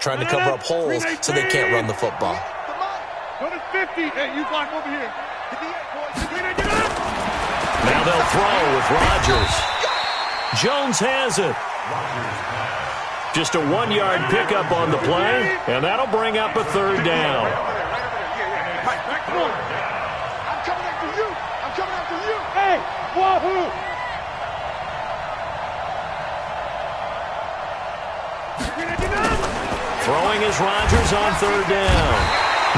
trying to cover up holes so they can't run the football. Go to 50. Hey, you block over here. Now they'll throw with Rodgers. Jones has it. Just a 1-yard pickup on the play, and that'll bring up a third down. I'm coming after you. I'm coming after you. Hey, wahoo! Throwing is Rodgers on third down.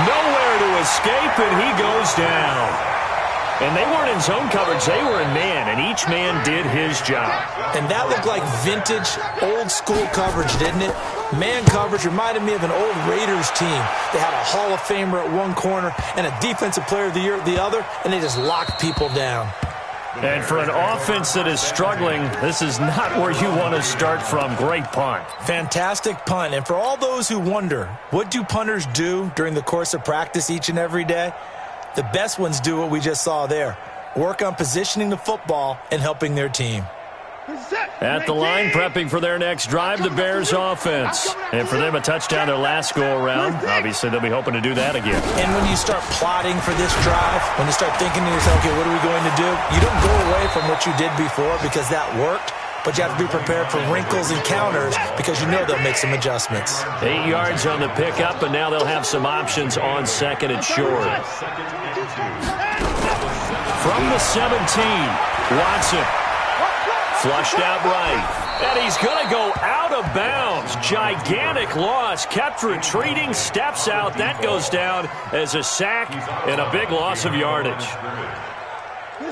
Nowhere to escape, and he goes down. And they weren't in zone coverage. They were in man, and each man did his job. And that looked like vintage, old-school coverage, didn't it? Man coverage reminded me of an old Raiders team. They had a Hall of Famer at one corner and a Defensive Player of the Year at the other, and they just locked people down. And for an offense that is struggling, this is not where you want to start from. Great punt. Fantastic punt. And for all those who wonder, what do punters do during the course of practice each and every day? The best ones do what we just saw there. Work on positioning the football and helping their team. At the line, prepping for their next drive, the Bears offense. And for them, a touchdown their last go-around. Obviously, they'll be hoping to do that again. And when you start plotting for this drive, when you start thinking to yourself, okay, what are we going to do? You don't go away from what you did before because that worked, but you have to be prepared for wrinkles and counters because you know they'll make some adjustments. 8 yards on the pickup, and now they'll have some options on second and short. From the 17, Watson. Flushed out right. And he's going to go out of bounds. Gigantic loss. Kept retreating. Steps out. That goes down as a sack and a big loss of yardage.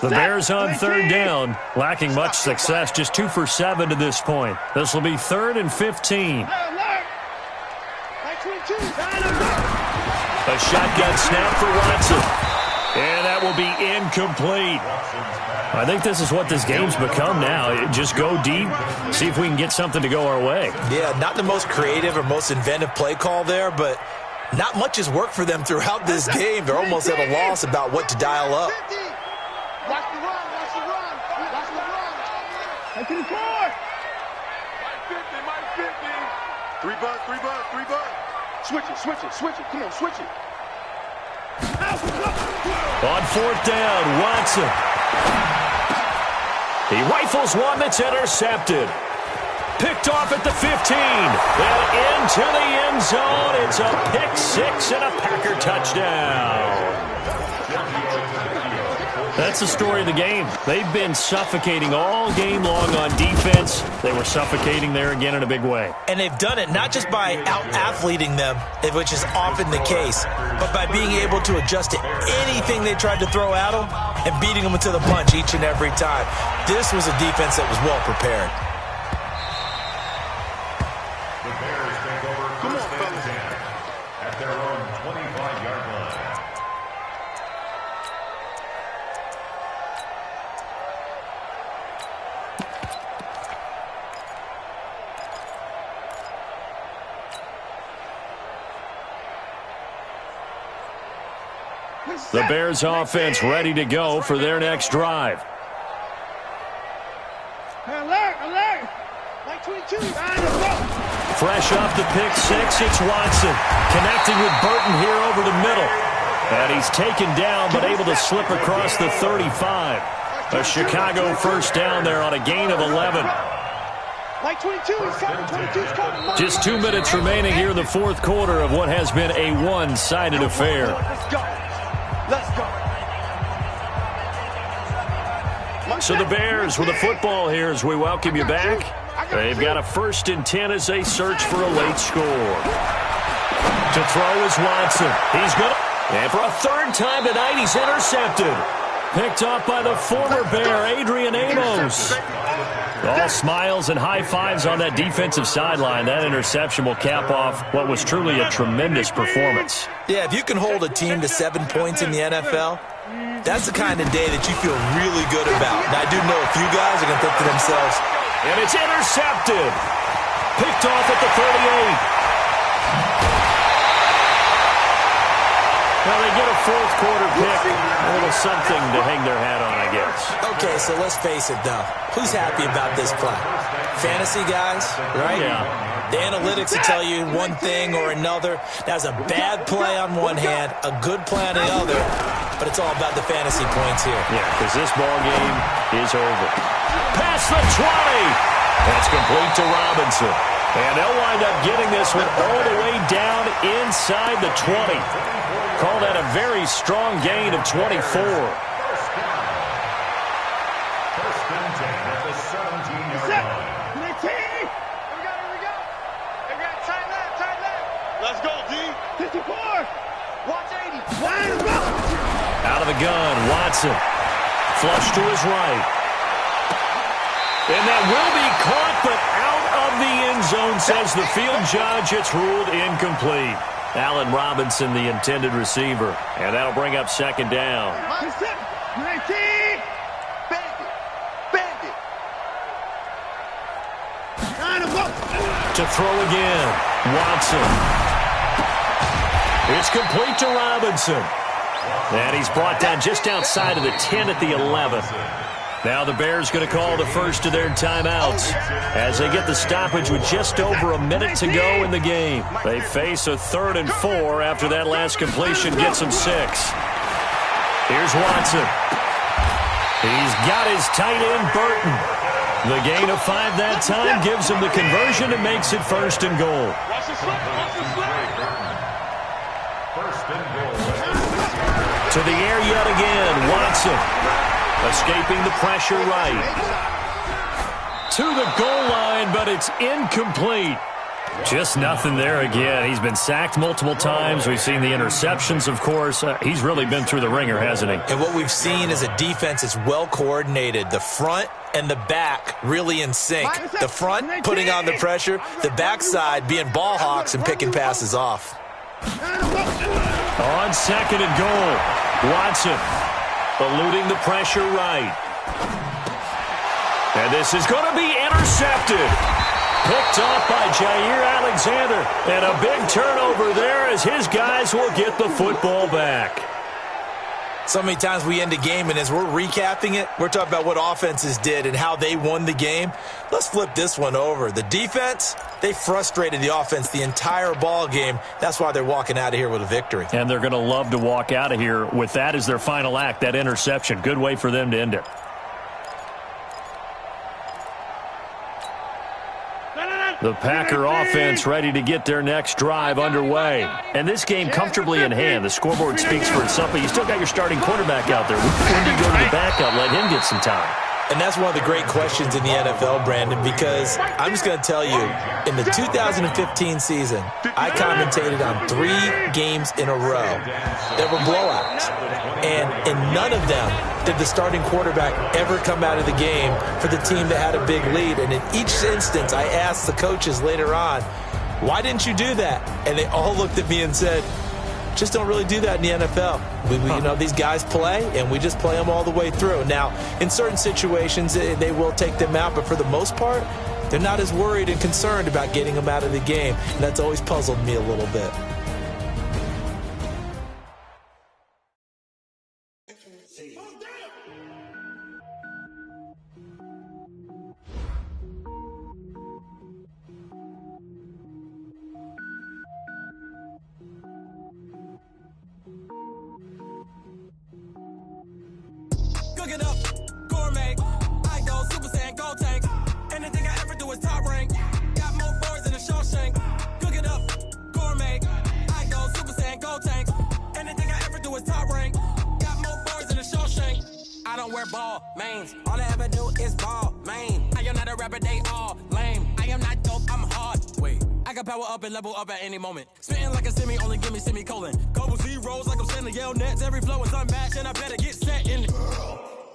The Bears on third down. Lacking much success. Just 2 for 7 to this point. This will be 3rd and 15. A shotgun snap for Watson. And that will be incomplete. I think this is what this game's become now. Just go deep, see if we can get something to go our way. Yeah, not the most creative or most inventive play call there, but not much has worked for them throughout this game. They're almost at a loss about what to dial up. Watch the run, watch the run, watch the run. Right to the floor. Mike 50. 3 bucks, 3 bucks, 3 bucks. Switch it, switch it, switch it. Come on, switch it. On fourth down, Watson. He rifles one that's intercepted. Picked off at the 15. And into the end zone. It's a pick six and a Packer touchdown. That's the story of the game. They've been suffocating all game long on defense. They were suffocating there again in a big way. And they've done it not just by out-athleting them, which is often the case, but by being able to adjust to anything they tried to throw at them and beating them into the punch each and every time. This was a defense that was well prepared. The Bears take over first and 10 at their own 25-yard line. The Bears offense ready to go for their next drive. Alert, alert. Mike 22. Fresh off the pick six, it's Watson. Connecting with Burton here over the middle. And he's taken down, but able to slip across the 35. A Chicago first down there on a gain of 11. Mike 22, he's coming. 22's coming. Just 2 minutes remaining here in the fourth quarter of what has been a one-sided affair. Let's go. Let's go. So the Bears with the football here as we welcome you back. They've got a 1st and 10 as they search for a late score. To throw is Watson. He's good. And for a 3rd time tonight, he's intercepted. Picked off by the former Bear, Adrian Amos. All smiles and high fives on that defensive sideline. That interception will cap off what was truly a tremendous performance. Yeah, if you can hold a team to 7 points in the NFL, that's the kind of day that you feel really good about. And I do know a few guys are going to think to themselves, and it's intercepted. Picked off at the 38. Well, they get a fourth quarter pick. A little something to hang their hat on, I guess. Okay, so let's face it, though. Who's happy about this play? Fantasy guys, right? Yeah. The analytics will tell you one thing or another. That's a bad play on one hand, a good play on the other, but it's all about the fantasy points here. Yeah, because this ball game is over. Past the 20. That's complete to Robinson. And they'll wind up getting this one all the way down inside the 20. Call that a very strong gain of 24. First and 10 at the 17-yard line. Here we go. Tight left. Let's go, D. 54. Watch 80. Let's go. Out of the gun, Watson. Flush to his right. And that will be caught, but out of the end zone, says the field judge. It's ruled incomplete. Allen Robinson, the intended receiver. And that'll bring up second down. 19. Bandit. To throw again, Watson. It's complete to Robinson. And he's brought down just outside of the 10 at the 11. Now the Bears going to call the first of their timeouts as they get the stoppage with just over a minute to go in the game. They face a 3rd and 4 after that last completion gets them 6. Here's Watson. He's got his tight end, Burton. The gain of 5 that time gives him the conversion and makes it 1st and goal. First and goal. To the air yet again, Watson. Escaping the pressure right. To the goal line, but it's incomplete. Just nothing there again. He's been sacked multiple times. We've seen the interceptions, of course. He's really been through the ringer, hasn't he? And what we've seen is a defense that's well coordinated. The front and the back really in sync. The front putting on the pressure, the backside being ball hawks and picking passes off. On 2nd and goal, Watson eluding the pressure right. And this is going to be intercepted. Picked off by Jair Alexander. And a big turnover there as his guys will get the football back. So many times we end a game, and as we're recapping it, we're talking about what offenses did and how they won the game. Let's flip this one over. The defense, they frustrated the offense the entire ball game. That's why they're walking out of here with a victory. And they're going to love to walk out of here with that as their final act, that interception. Good way for them to end it. The Packer offense ready to get their next drive underway. And this game comfortably in hand. The scoreboard speaks for itself, but you still got your starting quarterback out there. When do you go to the backup? Let him get some time. And that's one of the great questions in the NFL, Brandon, because I'm just going to tell you, in the 2015 season, I commentated on 3 games in a row that were blowouts. And in none of them did the starting quarterback ever come out of the game for the team that had a big lead. And in each instance, I asked the coaches later on, why didn't you do that? And they all looked at me and said, just don't really do that in the NFL. You know, these guys play, and we just play them all the way through. Now, in certain situations, they will take them out, but for the most part, they're not as worried and concerned about getting them out of the game. And that's always puzzled me a little bit. Cook it up, gourmet. I go Super Saiyan, gold tank. Anything I ever do is top rank. Got more boards than a Shawshank. Cook it up, gourmet. I go Super Saiyan, gold tank. Anything I ever do is top rank. Got more boards than a Shawshank. I don't wear ball mains. All I ever do is ball main. I am not a rapper, they all lame. I am not dope, I'm hard. Wait, I got power up and level up at any moment. Spitting like a semi, only give me semicolon. Couple zeros like I'm sending yell nets. Every flow is unmatched and I better get set in.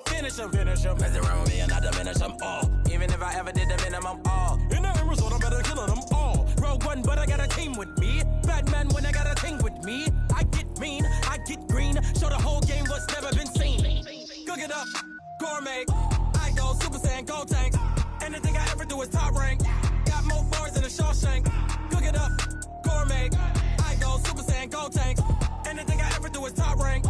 Finish them. Mess around with me and I diminish them all. Even if I ever did the minimum all. In the end result, I'm better killing them all. Rogue one, but I got a team with me. Batman when I got a team with me. I get mean, I get green. Show the whole game what's never been seen. Cook it up, gourmet. I go Super Saiyan, gold tank. Anything I ever do is top rank. Got more bars than a Shawshank. Cook it up, gourmet. I go Super Saiyan, gold tank. Anything I ever do is top rank.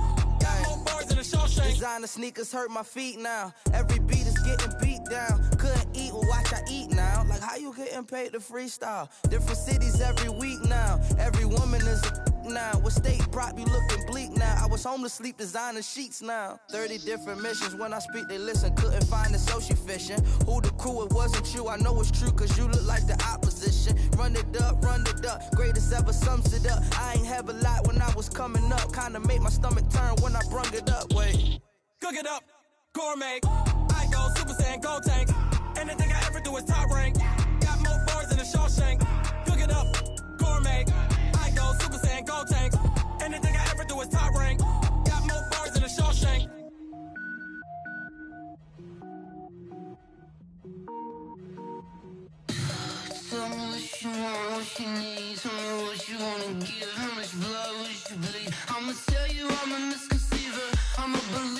designer sneakers hurt my feet now. Every beat is getting beat down. Couldn't eat, well watch I eat now. Like how you getting paid to freestyle? Different cities every week now. Every woman is a now. What state prop you looking bleak now? I was homeless, sleep designer sheets now. 30 different missions. When I speak they listen. Couldn't find the social fishing. Who the crew, it wasn't you. I know it's true cause you look like the opposition. Run it up, greatest ever sums it up. I ain't have a lot when I was coming up. Kinda made my stomach turn when I brung it up. Wait. Cook it up, gourmet. I go Super Saiyan, go tank. Anything I ever do is top rank. Got more bars than a Shawshank. Cook it up, gourmet. I go Super Saiyan, go tank. Anything I ever do is top rank. Got more bars than a Shawshank. Tell me what you want, what you need. Tell me what you wanna give. How much blood would you bleed? I'ma tell you I'm a misconceiver. I'm a believer.